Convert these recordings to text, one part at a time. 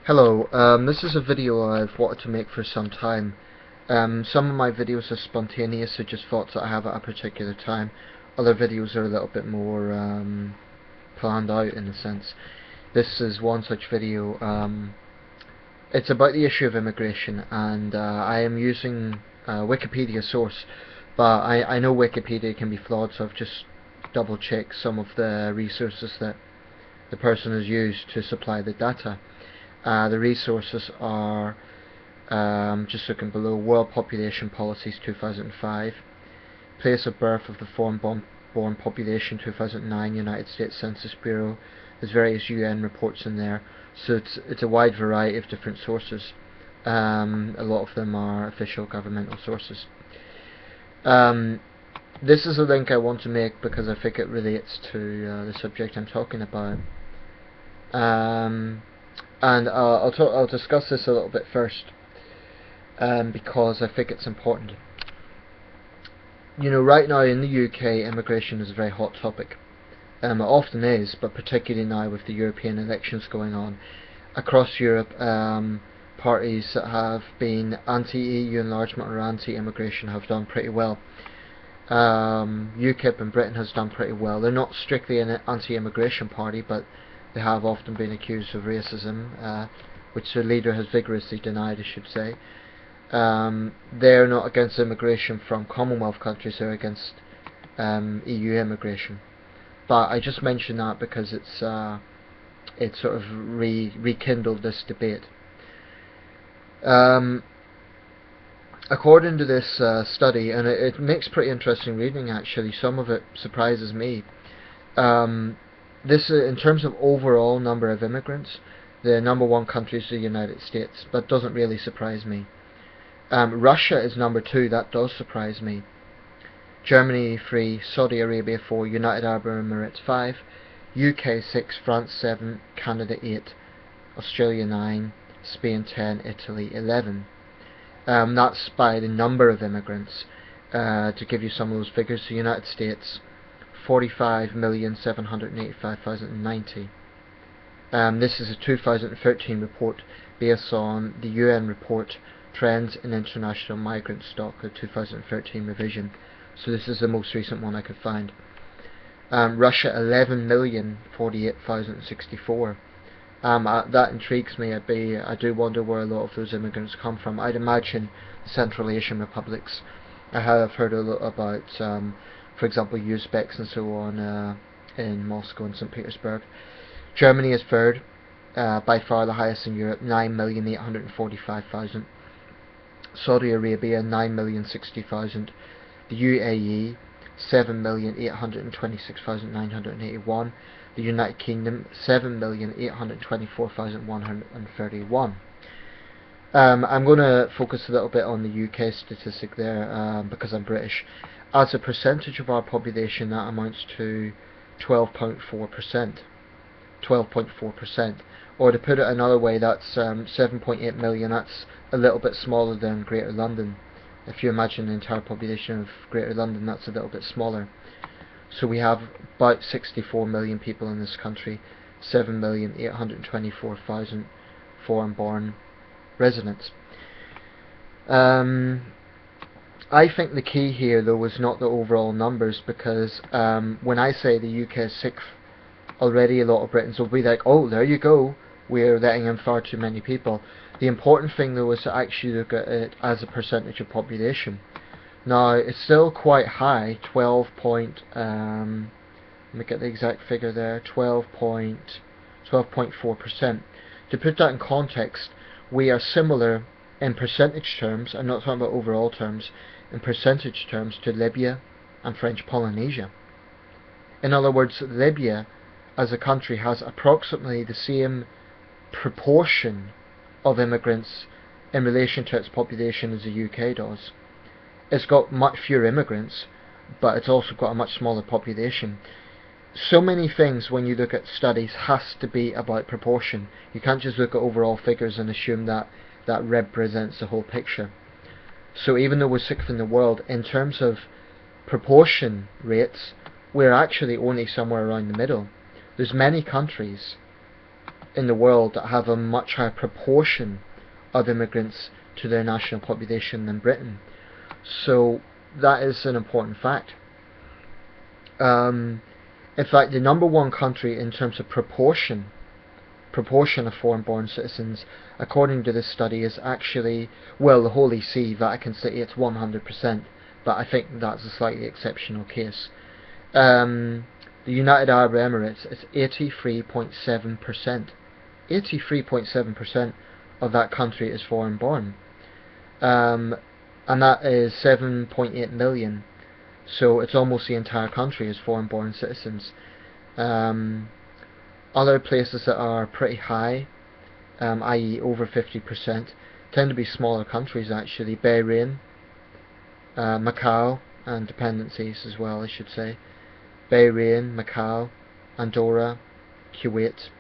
Hello, this is a video I've wanted to make for some time. Some of my videos are spontaneous, so just thoughts that I have at a particular time. Other videos are a little bit more planned out in a sense. This is one such video. It's about the issue of immigration, and I am using a Wikipedia source, but I know Wikipedia can be flawed, so I've just double checked some of the resources that the person has used to supply the data. The resources are just looking below: World Population Policies 2005, Place of Birth of the Foreign-Born Population 2009, United States Census Bureau. There's various UN reports in there, so it's a wide variety of different sources. A lot of them are official governmental sources. This is a link I want to make because I think it relates to the subject I'm talking about. And I'll discuss this a little bit first, because I think it's important. You know, right now in the UK, immigration is a very hot topic. It often is, but particularly now with the European elections going on. Across Europe, parties that have been anti-EU enlargement or anti-immigration have done pretty well. UKIP in Britain has done pretty well. They're not strictly an anti-immigration party, but they have often been accused of racism, which their leader has vigorously denied, I should say. They're not against immigration from Commonwealth countries, they're against EU immigration. But I just mention that because it's sort of rekindled this debate. According to this study, and it makes pretty interesting reading actually, some of it surprises me. This, in terms of overall number of immigrants, the number one country is the United States. That doesn't really surprise me. Russia is number 2. That does surprise me. Germany 3, Saudi Arabia 4, United Arab Emirates 5, UK 6, France 7, Canada 8, Australia 9, Spain 10, Italy 11. That's by the number of immigrants. To give you some of those figures, the United States, 45,785,090. This is a 2013 report based on the UN report Trends in International Migrant Stock, a 2013 revision. So this is the most recent one I could find. Russia, 11,048,064. That intrigues me. I do wonder where a lot of those immigrants come from. I'd imagine Central Asian republics. I have heard a lot about, for example, Uzbeks and so on in Moscow and St. Petersburg. Germany is third, by far the highest in Europe, 9,845,000. Saudi Arabia, 9,060,000. The UAE, 7,826,981. The United Kingdom, 7,824,131. I'm going to focus a little bit on the UK statistic there, because I'm British. As a percentage of our population, that amounts to 12.4%. 12.4%. Or to put it another way, that's 7.8 million. That's a little bit smaller than Greater London. If you imagine the entire population of Greater London, that's a little bit smaller. So we have about 64 million people in this country, 7,824,000 foreign-born residents. I think the key here, though, is not the overall numbers, because when I say the UK is 6th, already a lot of Britons will be like, oh, there you go, we're letting in far too many people. The important thing, though, is to actually look at it as a percentage of population. Now, it's still quite high, 12 point, let me get the exact figure there, 12.4%. To put that in context, we are similar in percentage terms, I'm not talking about overall terms, in percentage terms to Libya and French Polynesia. In other words, Libya as a country has approximately the same proportion of immigrants in relation to its population as the UK does. It's got much fewer immigrants, but it's also got a much smaller population. So many things, when you look at studies, has to be about proportion. You can't just look at overall figures and assume that that represents the whole picture. So even though we're 6th in the world, in terms of proportion rates, we're actually only somewhere around the middle. There's many countries in the world that have a much higher proportion of immigrants to their national population than Britain. So that is an important fact. In fact, the number one country in terms of proportion of foreign-born citizens, according to this study, is actually, well, the Holy See, Vatican City. It's 100%, but I think that's a slightly exceptional case. The United Arab Emirates, it's 83.7%. 83.7% of that country is foreign-born, and that is 7.8 million. So it's almost the entire country is foreign-born citizens. Other places that are pretty high, i.e. over 50%, tend to be smaller countries actually. Bahrain, Macau, and dependencies as well, I should say. Bahrain, Macau, Andorra, Kuwait,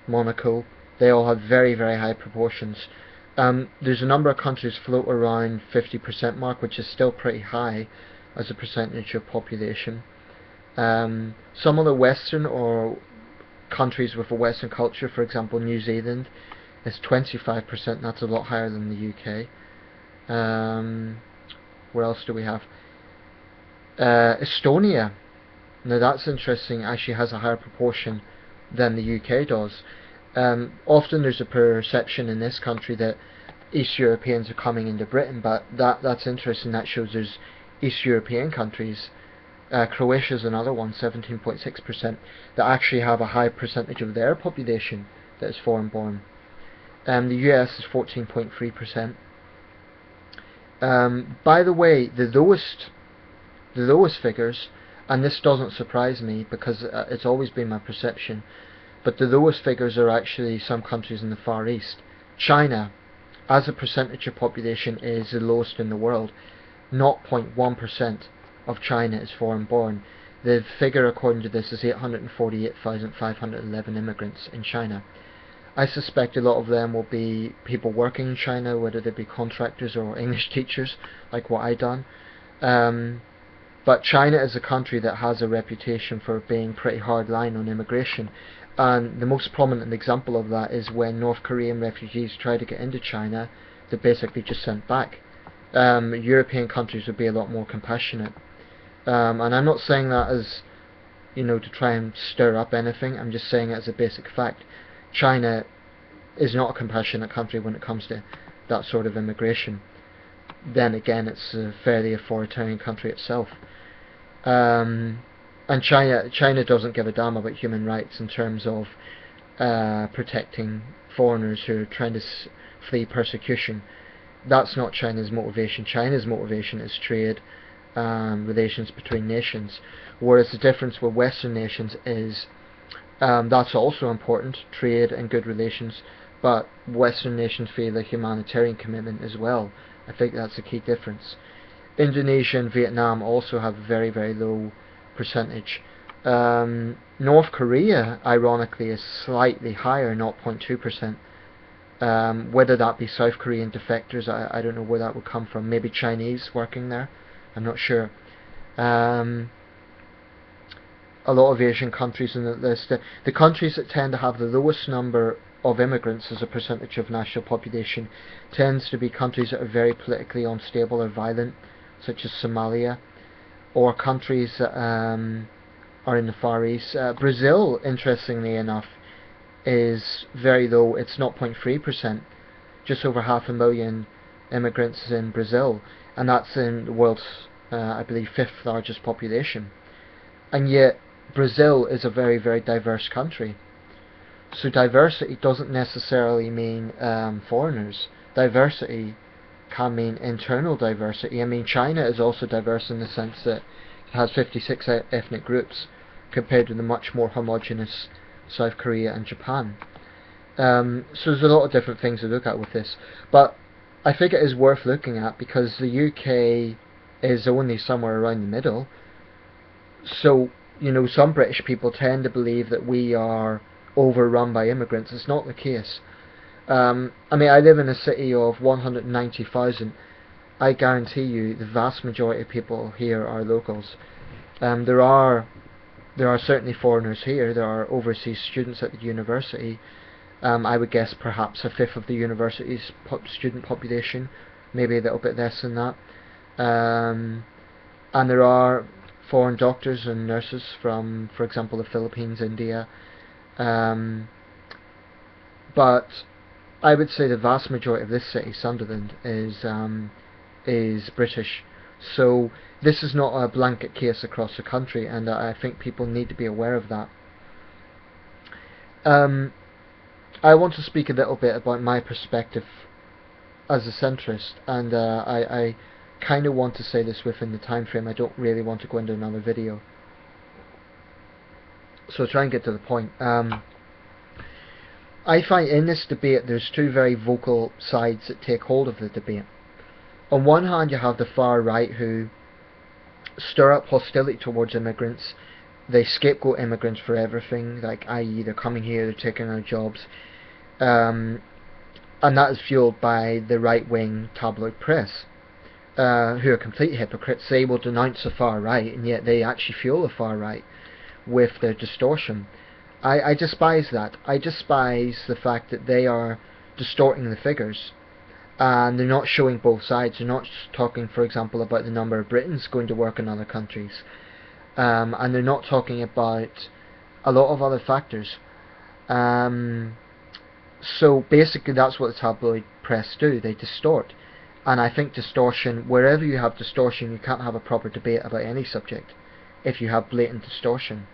Monaco, they all have very, very high proportions. There's a number of countries float around 50% mark, which is still pretty high as a percentage of population. Some of the Western or countries with a Western culture, for example New Zealand, is 25%. That's a lot higher than the UK. Where else do we have? Estonia. Now that's interesting, actually has a higher proportion than the UK does. Often there's a perception in this country that East Europeans are coming into Britain, but that's interesting. That shows there's East European countries. Croatia is another one, 17.6%, that actually have a high percentage of their population that is foreign-born. The US is 14.3%. By the way, the lowest figures, and this doesn't surprise me because it's always been my perception, but the lowest figures are actually some countries in the Far East. China, as a percentage of population, is the lowest in the world. 0.1% of China is foreign-born. The figure according to this is 848,511 immigrants in China. I suspect a lot of them will be people working in China, whether they be contractors or English teachers, like what I done. But China is a country that has a reputation for being pretty hard line on immigration, and the most prominent example of that is when North Korean refugees try to get into China, they're basically just sent back. European countries would be a lot more compassionate. And I'm not saying that as, to try and stir up anything. I'm just saying it as a basic fact. China is not a compassionate country when it comes to that sort of immigration. Then again, it's a fairly authoritarian country itself. And China doesn't give a damn about human rights in terms of protecting foreigners who are trying to flee persecution. That's not China's motivation. China's motivation is trade, relations between nations, whereas the difference with Western nations is that's also important, trade and good relations, but Western nations feel a humanitarian commitment as well. I think that's a key difference. Indonesia and Vietnam also have a very, very low percentage. North Korea, ironically, is slightly higher, 0.2%. Whether that be South Korean defectors, I don't know where that would come from. Maybe Chinese working there, I'm not sure. A lot of Asian countries in the list. The countries that tend to have the lowest number of immigrants as a percentage of national population tends to be countries that are very politically unstable or violent, such as Somalia, or countries that are in the Far East. Brazil, interestingly enough, is very low. It's 0.3%, just over 500,000 immigrants in Brazil, and that's in the world's, I believe, 5th largest population. And yet, Brazil is a very, very diverse country. So diversity doesn't necessarily mean foreigners. Diversity can mean internal diversity. I mean, China is also diverse in the sense that it has 56 ethnic groups compared to the much more homogeneous South Korea and Japan. So there's a lot of different things to look at with this, but I think it is worth looking at because the UK is only somewhere around the middle. So, some British people tend to believe that we are overrun by immigrants. It's not the case. I mean, I live in a city of 190,000. I guarantee you the vast majority of people here are locals. There are certainly foreigners here. There are overseas students at the university, I would guess perhaps a fifth of the university's student population, maybe a little bit less than that. And there are foreign doctors and nurses from, for example, the Philippines, India. But I would say the vast majority of this city, Sunderland, is British. So this is not a blanket case across the country, and I think people need to be aware of that. I want to speak a little bit about my perspective as a centrist, and I kind of want to say this within the time frame. I don't really want to go into another video, so I'll try and get to the point. I find in this debate there's two very vocal sides that take hold of the debate. On one hand, you have the far right who stir up hostility towards immigrants. They scapegoat immigrants for everything, like i.e. they're coming here, they're taking our jobs, and that is fueled by the right-wing tabloid press, who are complete hypocrites. They will denounce the far right, and yet they actually fuel the far right with their distortion. I despise that. I despise the fact that they are distorting the figures, and they're not showing both sides. They're not talking, for example, about the number of Britons going to work in other countries, and they're not talking about a lot of other factors. So basically that's what the tabloid press do. They distort. And I think distortion, wherever you have distortion, you can't have a proper debate about any subject if you have blatant distortion.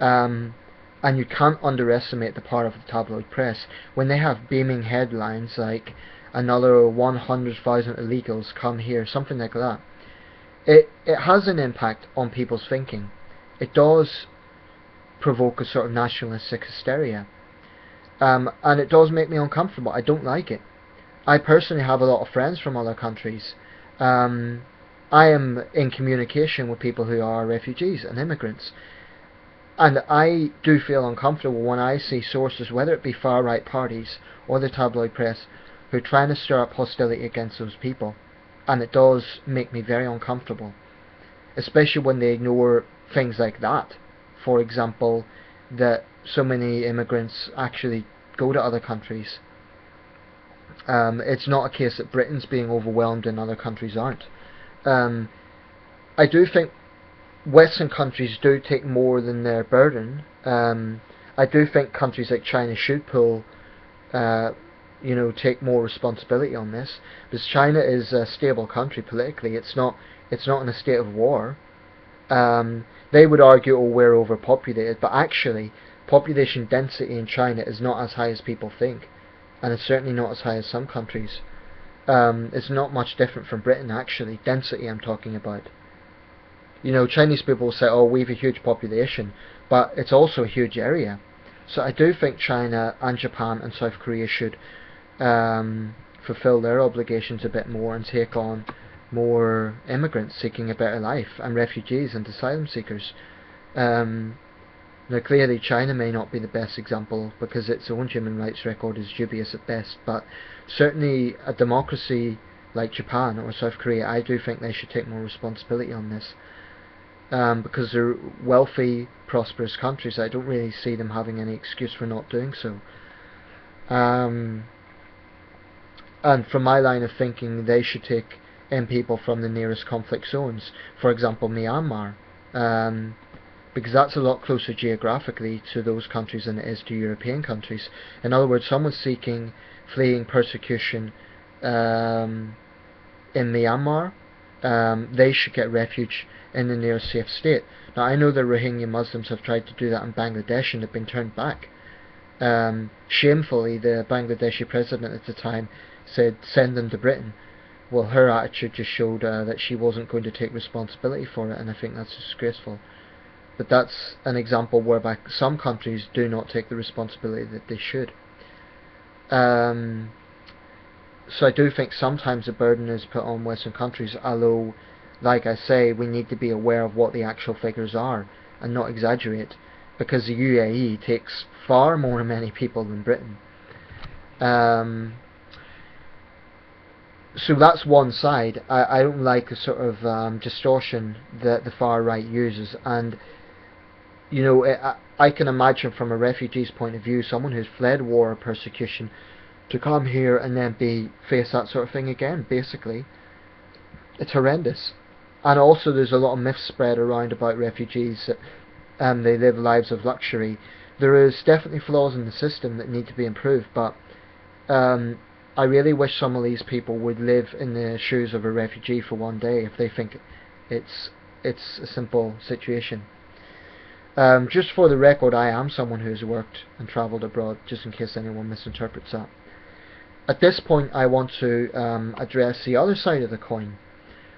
And you can't underestimate the power of the tabloid press. When they have beaming headlines like another 100,000 illegals come here, something like that, it has an impact on people's thinking. It does provoke a sort of nationalistic hysteria. And it does make me uncomfortable. I don't like it. I personally have a lot of friends from other countries. I am in communication with people who are refugees and immigrants, and I do feel uncomfortable when I see sources, whether it be far-right parties or the tabloid press, who are trying to stir up hostility against those people, and it does make me very uncomfortable, especially when they ignore things like that. For example, that so many immigrants actually go to other countries. It's not a case that Britain's being overwhelmed and other countries aren't. I do think Western countries do take more than their burden. I do think countries like China should take more responsibility on this, because China is a stable country politically. It's not in a state of war. They would argue, oh, we're overpopulated, but actually population density in China is not as high as people think, and it's certainly not as high as some countries. It's not much different from Britain, actually. Density I'm talking about. Chinese people will say, oh, we have a huge population, but it's also a huge area. So I do think China and Japan and South Korea should fulfill their obligations a bit more and take on more immigrants seeking a better life, and refugees and asylum seekers. Now clearly China may not be the best example because its own human rights record is dubious at best, but certainly a democracy like Japan or South Korea, I do think they should take more responsibility on this, because they're wealthy, prosperous countries. I don't really see them having any excuse for not doing so. And from my line of thinking, they should take in people from the nearest conflict zones, for example Myanmar, because that's a lot closer geographically to those countries than it is to European countries. In other words, someone fleeing persecution in Myanmar, they should get refuge in the nearest safe state. Now I know the Rohingya Muslims have tried to do that in Bangladesh and have been turned back. Shamefully, the Bangladeshi president at the time said, send them to Britain. Well, her attitude just showed that she wasn't going to take responsibility for it, and I think that's disgraceful. But that's an example whereby some countries do not take the responsibility that they should. So I do think sometimes the burden is put on Western countries, although, like I say, we need to be aware of what the actual figures are and not exaggerate, because the UAE takes far more many people than Britain. So that's one side. I don't like the sort of distortion that the far right uses, and I can imagine from a refugee's point of view, someone who's fled war or persecution, to come here and then face that sort of thing again. Basically, it's horrendous. And also, there's a lot of myths spread around about refugees that they live lives of luxury. There is definitely flaws in the system that need to be improved, but I really wish some of these people would live in the shoes of a refugee for one day if they think it's a simple situation. Just for the record, I am someone who has worked and travelled abroad, just in case anyone misinterprets that. At this point, I want to address the other side of the coin,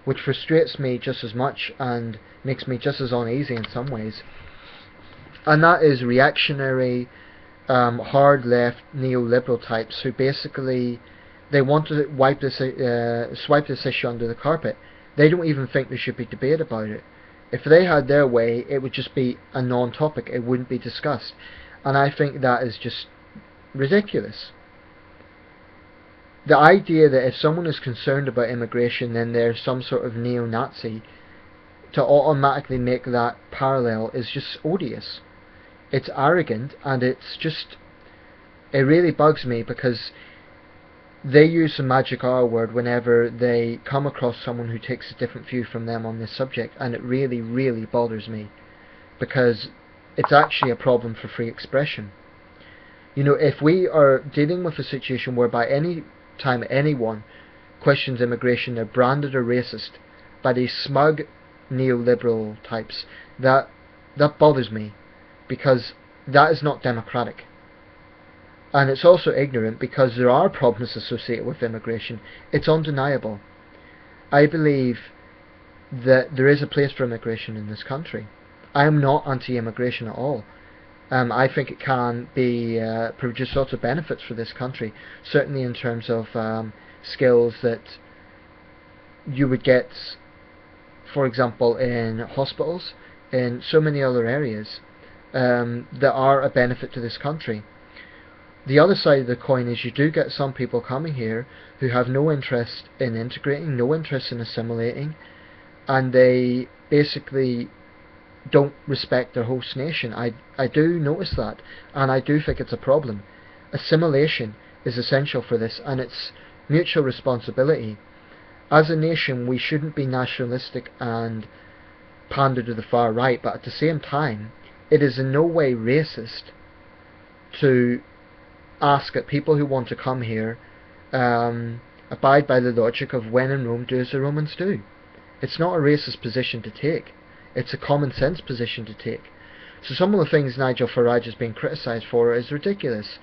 which frustrates me just as much and makes me just as uneasy in some ways, and that is reactionary, hard left neoliberal types who basically they want to swipe this issue under the carpet. They don't even think there should be debate about it. If they had their way, it would just be a non-topic. It wouldn't be discussed, and I think that is just ridiculous. The idea that if someone is concerned about immigration, then they're some sort of neo-Nazi, to automatically make that parallel is just odious. It's arrogant, and it really bugs me, because they use the magic R word whenever they come across someone who takes a different view from them on this subject, and it really, really bothers me, because it's actually a problem for free expression. You know, if we are dealing with a situation whereby any time anyone questions immigration, they're branded a racist by these smug neoliberal types, that bothers me, because that is not democratic. And it's also ignorant, because there are problems associated with immigration. It's undeniable. I believe that there is a place for immigration in this country. I am not anti-immigration at all. I think it can produce lots of benefits for this country, certainly in terms of skills that you would get, for example, in hospitals, in so many other areas that are a benefit to this country. The other side of the coin is you do get some people coming here who have no interest in integrating, no interest in assimilating, and they basically don't respect their host nation. I do notice that, and I do think it's a problem. Assimilation is essential for this, and it's mutual responsibility. As a nation, we shouldn't be nationalistic and pander to the far right, but at the same time, it is in no way racist to ask that people who want to come here abide by the logic of when in Rome, do as the Romans do. It's not a racist position to take. It's a common sense position to take. So some of the things Nigel Farage has been criticised for is ridiculous,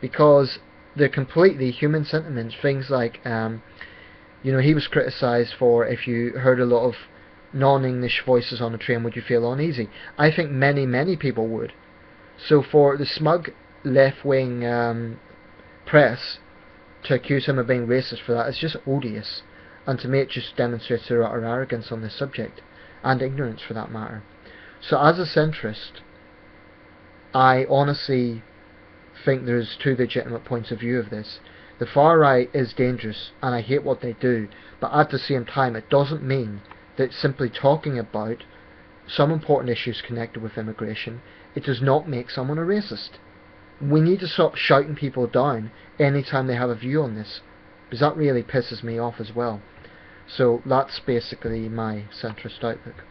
because they're completely human sentiments. Things like, you know, he was criticised for, if you heard a lot of non-English voices on a train, would you feel uneasy? I think many people would. So for the smug left-wing press to accuse him of being racist for that is just odious, and to me it just demonstrates their utter arrogance on this subject, and ignorance for that matter. So as a centrist, I honestly think there's two legitimate points of view of this. The far right is dangerous, and I hate what they do, but at the same time it doesn't mean that simply talking about some important issues connected with immigration, it does not make someone a racist. We need to stop shouting people down anytime they have a view on this, because that really pisses me off as well. So that's basically my centrist outlook.